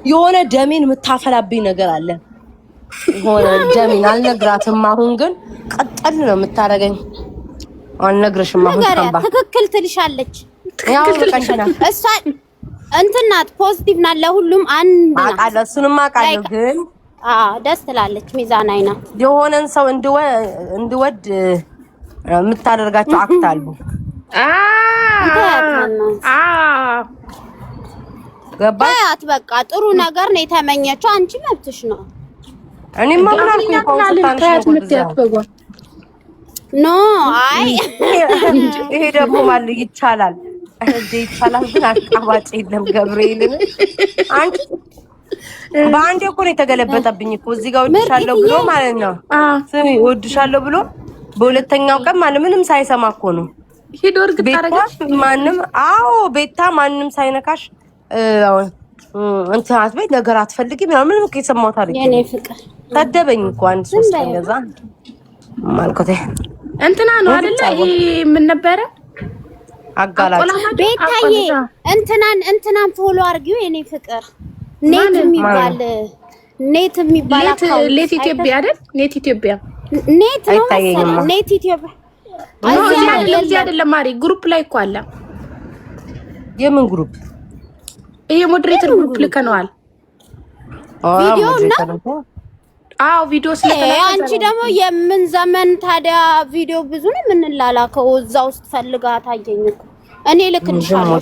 የሆነ ደሜን የምታፈላብኝ ነገር አለ። የሆነ ደሜን አልነግራትም። አሁን ግን ቀጠል ነው የምታረገኝ። አልነግርሽም። አሁን ትክክል ትልሻለች። ያው ቀንሽና እሷ እንትን ናት፣ ፖዚቲቭ ናት። ለሁሉም አንድ ናት። አቃለ እሱንም አቃለ። ግን ደስ ትላለች። ሚዛን አይናት። የሆነን ሰው እንድወድ የምታደርጋቸው አክት አሉ። ገባያት። በቃ ጥሩ ነገር ነው የተመኘችው። አንቺ መብትሽ ነው። እኔማ ምን አልኩኝ? ኖ አይ ይሄ ደግሞ ማለት ይቻላል እንዴ? ይቻላል ግን አቃባጭ የለም። ገብርኤልን አንቺ በአንዴ እኮ ነው የተገለበጠብኝ እኮ እዚህ ጋር ወድሻለሁ ብሎ ማለት ነው። ስሚ ወድሻለሁ ብሎ በሁለተኛው ቀን ማለት ምንም ሳይሰማ እኮ ነው ሄዶ እርግጥ አረጋሽ። ማንም ቤታ ማንም ሳይነካሽ እንትን አትበይ፣ ነገር አትፈልጊ ምንም እኮ የሰማሁት አይደል? የኔ ፍቅር ታደበኝ እኮ አንድ ሶስት እንደዛ ማልኮቴ እንትና ነው አይደለ? ይሄ ምን ነበረ አጋላጭ ቤታዬ እንትናን ፎሎ አድርጊው የኔ ፍቅር። ኔት የሚባል ሌት ኢትዮጵያ አይደል? ኔት ኢትዮጵያ ኔት ነው መሰለኝ። ኔት ኢትዮጵያ እዚህ አይደለም ማሪ፣ ግሩፕ ላይ እኮ አለ። የምን ግሩፕ? ይሄ ሞዴሬተር ግሩፕ ልከነዋል። ቪዲዮ እና ቪዲዮ ስለተላከ አንቺ ደግሞ የምን ዘመን ታዲያ ቪዲዮ ብዙ ነው የምንላላከው። እዛ ውስጥ ፈልጋ ታየኝ እኮ እኔ ልክልሻለሁ።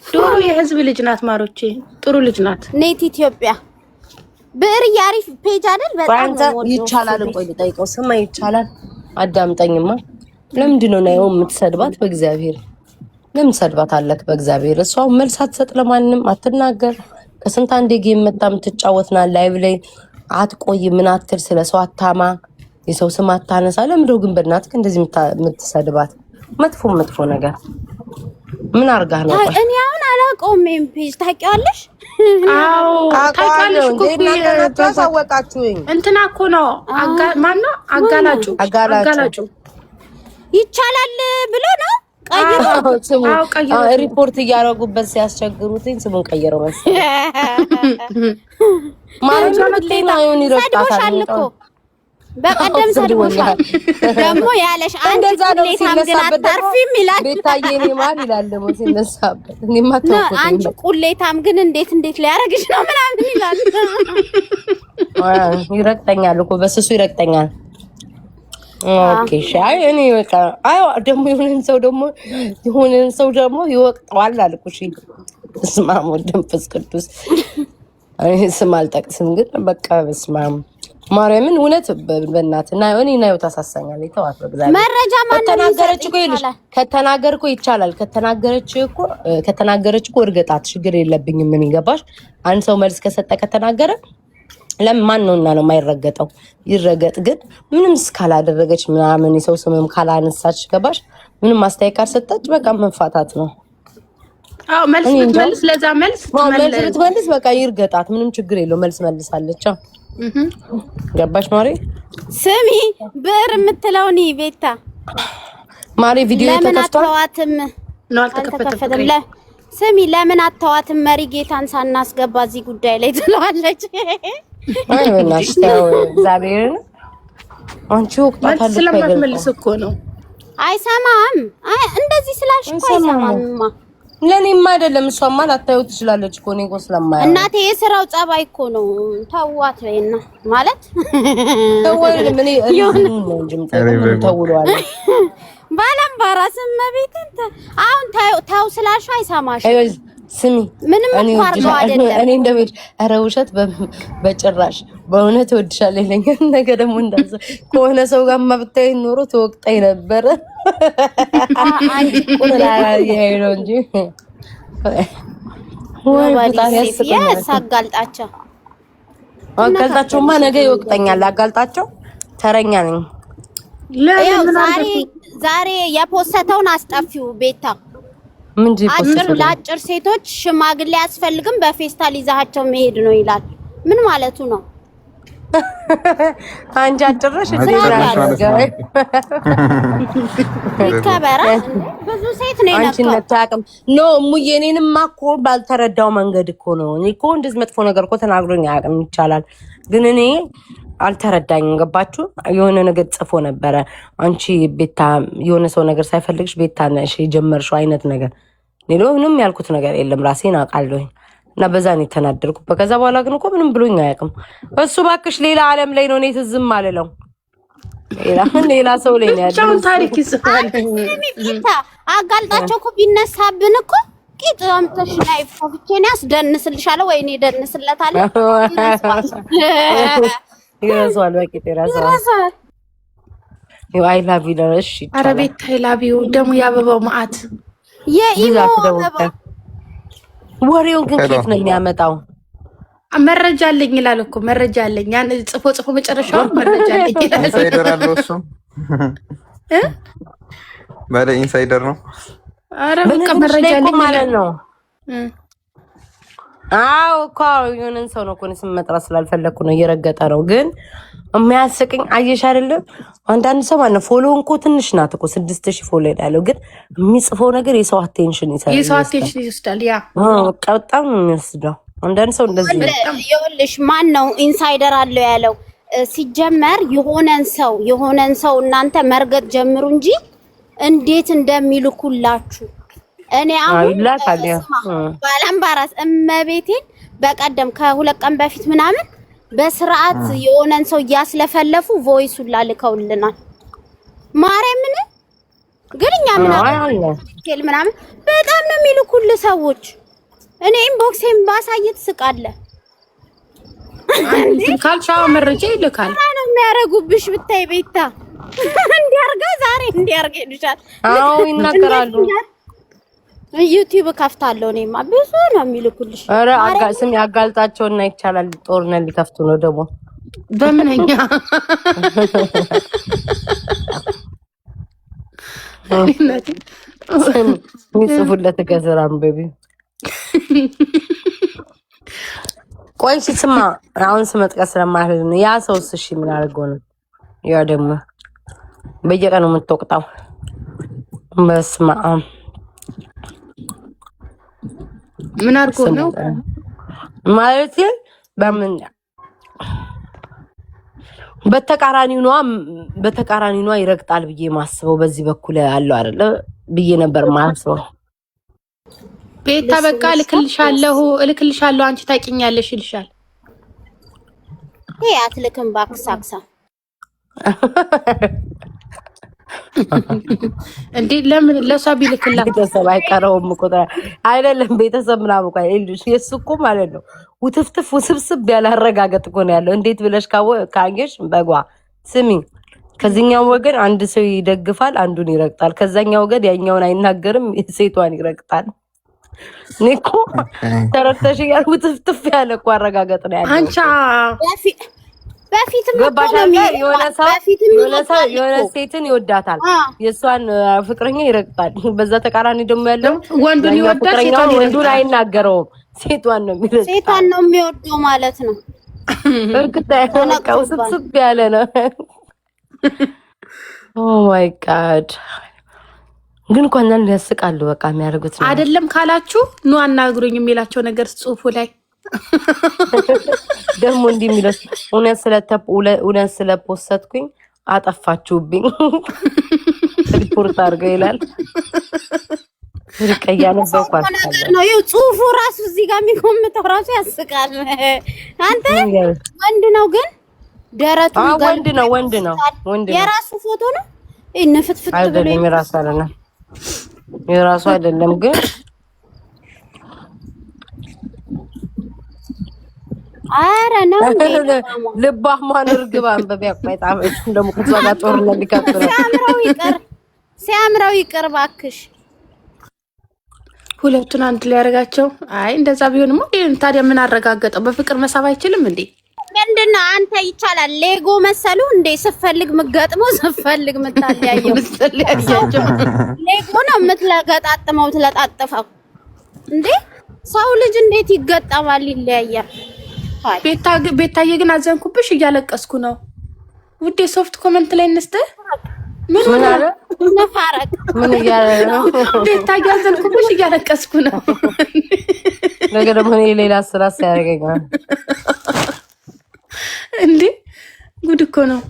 ዶሮ የህዝብ ልጅ ናት ማሮቼ፣ ጥሩ ልጅ ናት። ኔት ኢትዮጵያ ብር ያሪፍ ፔጅ አይደል? በጣም ይቻላል። እንቆይ ልጠይቀው። ስማ ይቻላል። አዳምጠኝማ። ለምንድን ነው የምትሰድባት? በእግዚአብሔር ለምን ሰድባት አለክ? በእግዚአብሔር እሷ መልስ አትሰጥ፣ ለማንም አትናገር። ከስንት አንዴ ጌም መጣ የምትጫወትና ላይቭ ላይ አትቆይ። ምን አትል፣ ስለሰው አታማ፣ የሰው ስም አታነሳ። ለምንድነው ግን በእናትህ እንደዚህ የምትሰድባት? መጥፎ ነገር ምን አርጋ ነው? እኔ አሁን አላውቀውም። ፔጅ ታውቂዋለሽ? ታውቂዋለሽ እኮ ታወቃችሁኝ። እንትና እኮ ነው ማን ነው አጋላጩ ይቻላል ብሎ ነው ቀይሮ ሪፖርት እያደረጉበት ሲያስቸግሩትኝ ስሙን ቀይረው መሰለኝ። ሰድቦሻል እኮ በቀደም ሰድቦሻል። ደግሞ ያለሽ አንድ ቁሌታም ግን አታርፊም ይላል። ቤታዬ እኔ ማር ይላል ደግሞ ሲነሳበት። እኔማ ተውኩት። አንቺ ቁሌታም ግን እንዴት ሊያረግሽ ነው ምናምን ይላል። ይረግጠኛል እኮ በስሱ ይረግጠኛል። ኦኬ ሻይ እኔ በቃ ደግሞ የሆነን ሰው ደግሞ ይወቅጠዋል አልኩሽ። በስመ አብ ወወልድ ወመንፈስ ቅዱስ። እኔ ስም አልጠቅስም ግን በቃ በስመ አብ ማርያምን እውነት በእናትህ እና እኔ ነው ታሳሳኛለች። ተዋት በእግዚአብሔር። መረጃ ማን ከተናገረች እኮ ከተናገርኩ ይቻላል። ከተናገረች እኮ እርግጣት ችግር የለብኝም። ምን ይገባሽ? አንድ ሰው መልስ ከሰጠ ከተናገረ ለማን ነውና ነው የማይረገጠው? ይረገጥ። ግን ምንም እስካላደረገች ምናምን የሰው ስምም ካላነሳች ገባሽ? ምንም አስተያየት ካልሰጠች በቃ መፋታት ነው። መልስ ብትመልስ ለዛ መልስ ብትመልስ በቃ ይርገጣት። ምንም ችግር የለው። መልስ መልሳለች። ገባሽ ማሪ? ስሚ ብር የምትለው ነው ቤታ ማሪ። ቪዲዮ ተከፍቷል ነው አልተከፈተም። ስሚ ለምን አተዋትም? መሪ ጌታን ሳናስገባ እዚህ ጉዳይ ላይ ትለዋለች። አይ በእናትሽ ተው እግዚአብሔርን። አንቺ ወቅታታለች ስለማትመልስ እኮ ነው። አይሰማም። እንደዚህ ስላልሽ እኮ አይሰማምማ። ለኔማ አይደለም እሷማ ላታየው ትችላለች እኮ ነው ስለማያ እናቴ የሥራው ጸባይ እኮ ነው። ተዋት ወይና ማለት ተወል ምን ነው እንጂ ተውሏል። ባላምባራስም መቤት አሁን ታው ስላልሽ አይሰማሽ። ስሚ ምንም እንኳን አይደለም እኔ እንደምል ኧረ ውሸት በጭራሽ በእውነት እወድሻለሁ ይለኛል። ነገ ደግሞ እንዳዘ ከሆነ ሰው ጋር ማብታይ ኖሮ ተወቅጣይ ነበር። አንቺ ቁላ ያይለው እንጂ ወይ አጋልጣቸውማ ነገ ይወቅጠኛል። አጋልጣቸው ተረኛ ነኝ። ዛሬ የፖስተውን አስጠፊው ቤታ ለአጭር ሴቶች ሽማግሌ አያስፈልግም፣ በፌስታል ይዛቸው መሄድ ነው ይላል። ምን ማለቱ ነው? አንቺ አጭርሽ ይከበራ ብዙ ሴት ነው አንቺ ነታቀም ኖ እሙዬ እኔንማ እኮ ባልተረዳው መንገድ እኮ ነው። እኔ እኮ እንደዚህ መጥፎ ነገር እኮ ተናግሮኝ አያውቅም። ይቻላል ግን እኔ አልተረዳኝም። ገባችሁ? የሆነ ነገር ጽፎ ነበረ አንቺ ቤታ የሆነ ሰው ነገር ሳይፈልግሽ ቤታ ነሽ የጀመርሽው አይነት ነገር። ሌሎ ምንም ያልኩት ነገር የለም ራሴን አውቃለሁኝ እና በዛ ነው የተናደርኩት። ከዛ በኋላ ግን እኮ ምንም ብሎኝ አያውቅም። እሱ እባክሽ ሌላ ዓለም ላይ ነው እኔ ትዝም አልለው ሌላ ሰው ላይ ነው ያለው ታሪክ ይጽፋል። አጋልጣቸው እኮ ቢነሳብን እኮ ቂጥ አምጥተሽ ላይ ፎክቼን ያስደንስልሻለሁ ወይ እኔ ደንስለታለሁ ይረሳል በቂጥ ይረሳል። አይ ላቭ ዩ ለሽ ኧረ ቤት አይ ላቭ ዩ ደግሞ ያበባው ማአት የኢሞ ወሬውን ግን ከየት ነው የሚያመጣው? መረጃ አለኝ ይላል እኮ መረጃ አለኝ። ያን ጽፎ መጨረሻው መረጃ አለኝ ይላል። ኢንሳይደር አለው እሱ ባለ ኢንሳይደር ነው። ኧረ በቃ መረጃ አለኝ ማለት ነው። አዎ እኮ የሆነን ሰው ነው እኮ ስም መጥራት ስላልፈለኩ ነው እየረገጠ ነው። ግን የሚያስቅኝ አየሽ አይደለም አንዳንድ ሰው ማለት ፎሎውን እኮ ትንሽ ናት እኮ 6000 ፎሎ ያለው ግን የሚጽፈው ነገር የሰው አቴንሽን ይሰራል። የሰው አቴንሽን ይወስዳል። ያ በጣም ነው የሚወስደው። አንዳንድ ሰው እንደዚህ ይኸውልሽ ማን ነው ኢንሳይደር አለው ያለው? ሲጀመር የሆነን ሰው እናንተ መርገጥ ጀምሩ እንጂ እንዴት እንደሚልኩላችሁ እኔ አሁን ባላምባራስ እመቤቴን በቀደም ከ2 ቀን በፊት ምናምን በስርዓት የሆነን ሰው እያስለፈለፉ ቮይሱን ላልከውልናል። ማርያምን ግን እኛ ምናምን በጣም ነው የሚልኩል ሰዎች። እኔ ኢንቦክሴን ባሳየት ስቃለ ካልቻው መረጃ ይልካል ነው የሚያረጉብሽ ብታይ ቤታ እንዲያርጋ ዛሬ እንዲያርጋ ይልሻል። አዎ ይናገራሉ። ዩቲዩብ ከፍታለሁ እኔማ ብዙ ነው የሚልኩልሽ። ኧረ ስም ያጋልጣቸውና ይቻላል ጦርነት ሊከፍቱ ነው ደግሞ በምንኛ ሚጽፉለት ገዘራም ቤቢ ቆይ ሲስማ አሁን ስመጥቀስ ስለማለት ነው። ያ ሰውስ እሺ ምን አድርጎ ነው? ያ ደግሞ በየቀኑ የምትወቅጣው በስማ ምን አድርጎ ነው ማለት በምን በተቃራኒው ነው ይረግጣል ብዬ ማስበው በዚህ በኩል ያለው አይደለ ብዬ ነበር ማስበው። ቤታ በቃ እልክልሻለሁ አንቺ ታውቂኛለሽ ይልሻል። ይሄ አትልክም ባክሳክሳ እንዴ ለምን ለሷ ቢልክላት ቤተሰብ አይቀረውም እኮ አይደለም ቤተሰብ ምናምን እኮ አይልሽ የሱ እኮ ማለት ነው ውትፍትፍ ውስብስብ ያላረጋገጥ እኮ ነው ያለው። እንዴት ብለሽ ካየሽ በጓ ስሚ ከዚህኛው ወገን አንድ ሰው ይደግፋል አንዱን ይረግጣል፣ ከዛኛው ወገን ያኛውን አይናገርም ሴቷን ይረግጣል። ኒኮ ተረተሽ ያል ውትፍትፍ ያለ እኮ አረጋገጥ ነው ያለው። አንቻ በፊትም የሆነ ሴትን ይወዳታል የሷን ፍቅረኛ ይረግጣል። በዛ ተቃራኒ ደግሞ ያለው ወንዱን ይወዳል ወንዱን አይናገረውም ሴቷን ነው የሚወደው ማለት ነው። እርግጥ ነው ውስብስብ ያለ ነው። ኦ ማይ ጋድ ግን እንኳን ያስቃሉ። በቃ የሚያደርጉት ነው አይደለም ካላችሁ ኑ አናግሩኝ የሚላቸው ነገር ጽሁፉ ላይ ደግሞ እንዲህ የሚለው እውነት ስለፖስትኩኝ አጠፋችሁብኝ ሪፖርት አድርገው ይላል። ርቀያ ነው ጽሁፉ ራሱ እዚህ ጋር የሚኮምተው ራሱ ያስቃል። አንተ ወንድ ነው ግን ደረቱ ወንድ ነው የራሱ ፎቶ ነው እንፍትፍት ብሎ የራሱ አይደለም ግን አረ ነው ልባማን እርግባን በቢያቋይጣም እንደሞ ከዛጋ ጦርነት ሊከፍት ነው። ሲያምረው ይቅር ባክሽ ሁለቱን አንድ ላይ ያደርጋቸው። አይ እንደዛ ቢሆንማ ታዲያ ምን አረጋገጠው? በፍቅር መሳብ አይችልም እንዴ? ምንድነው አንተ ይቻላል ሌጎ መሰሉ እንዴ? ስፈልግ ምገጥመው ስፈልግ ምታለያየው ሌጎ ነው የምትለገጣጥመው ትለጣጥፈው እንዴ? ሰው ልጅ እንዴት ይገጠማል? ይለያያል። ቤታዬ ግን አዘንኩብሽ። ኩሽ እያለቀስኩ ነው ውዴ። ሶፍት ኮመንት ላይ እንስተ ምን አለ ነፋረቅ ምን እያለ ነው? ቤታ እያዘንኩብሽ እያለቀስኩ ነው። ነገ ደግሞ ሌላ ስራ ሲያደርገኛል እንዴ ጉድ እኮ ነው።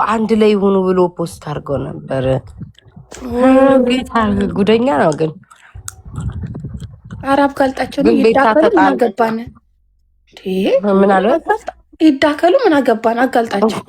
አንድ ላይ ሆኑ ብሎ ፖስት አድርገው ነበር። ጌታ ጉደኛ ነው ግን አራብ ጋልጣቸው ግን ቤታ ምን አገባን? ምን አለ ይዳከሉ ምን አገባን? አጋልጣቸው